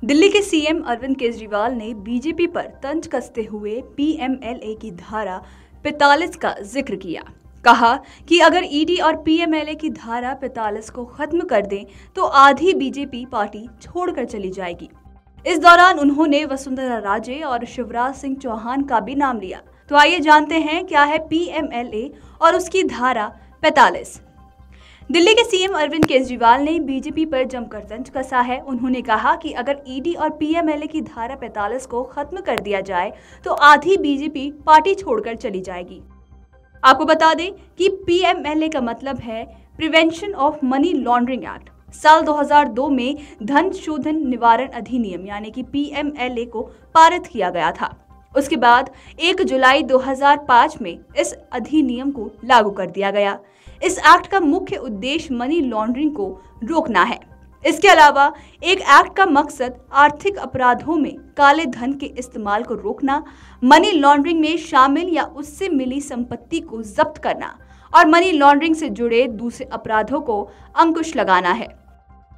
दिल्ली के सीएम अरविंद केजरीवाल ने बीजेपी पर तंज कसते हुए पीएमएलए की धारा 45 का जिक्र किया। कहा कि अगर ईडी और पीएमएलए की धारा 45 को खत्म कर दें तो आधी बीजेपी पार्टी छोड़कर चली जाएगी। इस दौरान उन्होंने वसुंधरा राजे और शिवराज सिंह चौहान का भी नाम लिया। तो आइए जानते हैं क्या है पीएमएलए और उसकी धारा 45। दिल्ली के सीएम अरविंद केजरीवाल ने बीजेपी पर जमकर तंज कसा है। उन्होंने कहा कि अगर ईडी और पीएमएलए की धारा 45 को खत्म कर दिया जाए तो आधी बीजेपी पार्टी छोड़कर चली जाएगी। आपको बता दें कि पीएमएलए का मतलब है prevention of money laundering act. साल 2002 में धन शोधन निवारण अधिनियम यानी कि पीएमएलए को पारित किया गया था। उसके बाद 1 जुलाई 2005 में इस अधिनियम को लागू कर दिया गया। इस एक्ट का मुख्य उद्देश्य मनी लॉन्ड्रिंग को रोकना है। इसके अलावा एक एक्ट का मकसद आर्थिक अपराधों में काले धन के इस्तेमाल को रोकना, मनी लॉन्ड्रिंग में शामिल या उससे मिली संपत्ति को जब्त करना और मनी लॉन्ड्रिंग से जुड़े दूसरे अपराधों को अंकुश लगाना है।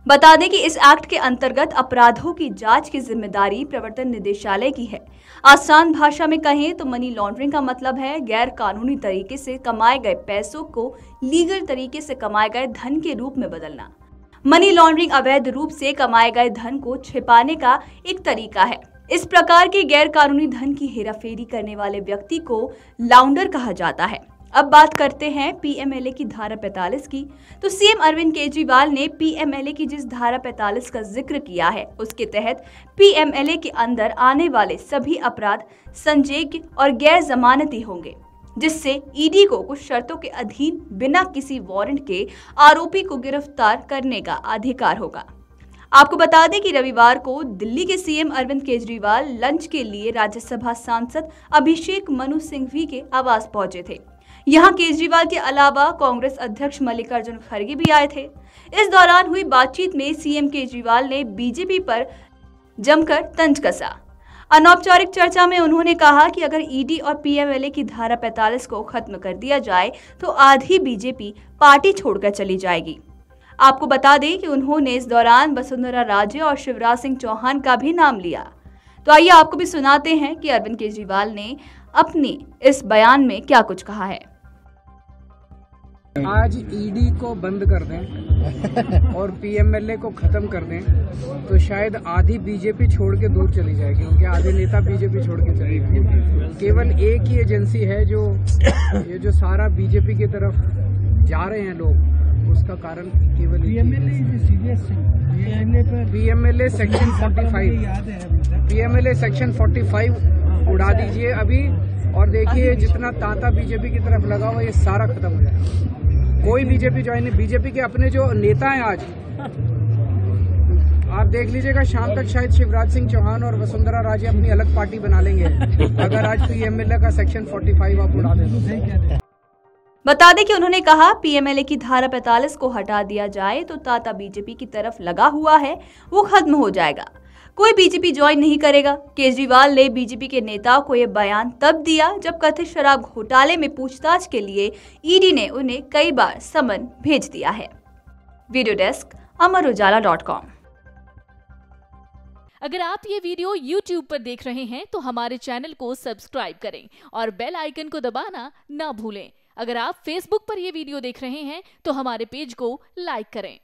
बता दें कि इस एक्ट के अंतर्गत अपराधों की जांच की जिम्मेदारी प्रवर्तन निदेशालय की है। आसान भाषा में कहें तो मनी लॉन्ड्रिंग का मतलब है गैर कानूनी तरीके से कमाए गए पैसों को लीगल तरीके से कमाए गए धन के रूप में बदलना। मनी लॉन्ड्रिंग अवैध रूप से कमाए गए धन को छिपाने का एक तरीका है। इस प्रकार के गैर कानूनी धन की हेराफेरी करने वाले व्यक्ति को लाउंडर कहा जाता है। अब बात करते हैं पीएमएलए की धारा 45 की। तो सीएम अरविंद केजरीवाल ने पीएमएलए की जिस धारा 45 का जिक्र किया है उसके तहत पीएमएलए के अंदर आने वाले सभी अपराध संज्ञेय और गैर जमानती होंगे, जिससे ईडी को कुछ शर्तों के अधीन बिना किसी वारंट के आरोपी को गिरफ्तार करने का अधिकार होगा। आपको बता दें कि रविवार को दिल्ली के सीएम अरविंद केजरीवाल लंच के लिए राज्यसभा सांसद अभिषेक मनु सिंघवी के आवास पहुंचे थे। यहां केजरीवाल के अलावा कांग्रेस अध्यक्ष मल्लिकार्जुन खड़गे भी आए थे। इस दौरान हुई बातचीत में सीएम केजरीवाल ने बीजेपी पर जमकर तंज कसा। अनौपचारिक चर्चा में उन्होंने कहा कि अगर ईडी और पीएमएलए की धारा 45 को खत्म कर दिया जाए तो आधी बीजेपी पार्टी छोड़कर चली जाएगी। आपको बता दें कि उन्होंने इस दौरान वसुंधरा राजे और शिवराज सिंह चौहान का भी नाम लिया। तो आइए आपको भी सुनाते हैं कि अरविंद केजरीवाल ने अपने इस बयान में क्या कुछ कहा है। आज ईडी को बंद कर दें और पीएमएलए को खत्म कर दें तो शायद आधी बीजेपी छोड़ के दूर चली जाएगी। उनके आधे नेता बीजेपी छोड़ के चले जाएंगे। केवल एक ही एजेंसी है जो सारा बीजेपी की तरफ जा रहे हैं लोग, उसका कारण केवल पीएमएलए सेक्शन 45 पीएमएलए सेक्शन 45 उड़ा दीजिए अभी और देखिए जितना तांता बीजेपी की तरफ लगा हुआ ये सारा खत्म हो जाएगा। कोई बीजेपी ज्वाइन नहीं। बीजेपी के अपने जो नेता हैं आज आप देख लीजिएगा, शाम तक शायद शिवराज सिंह चौहान और वसुंधरा राजे अपनी अलग पार्टी बना लेंगे अगर आज पीएमएलए का सेक्शन 45 आप उड़ा दें। बता दें कि उन्होंने कहा पीएमएलए की धारा 45 को हटा दिया जाए तो तांता बीजेपी की तरफ लगा हुआ है वो खत्म हो जाएगा। कोई बीजेपी ज्वाइन नहीं करेगा। केजरीवाल ने बीजेपी के नेताओं को यह बयान तब दिया जब कथित शराब घोटाले में पूछताछ के लिए ईडी ने उन्हें कई बार समन भेज दिया है। Video desk amarujala.com। अगर आप ये वीडियो YouTube पर देख रहे हैं तो हमारे चैनल को सब्सक्राइब करें और बेल आइकन को दबाना ना भूलें। अगर आप Facebook पर ये वीडियो देख रहे हैं तो हमारे पेज को लाइक करें।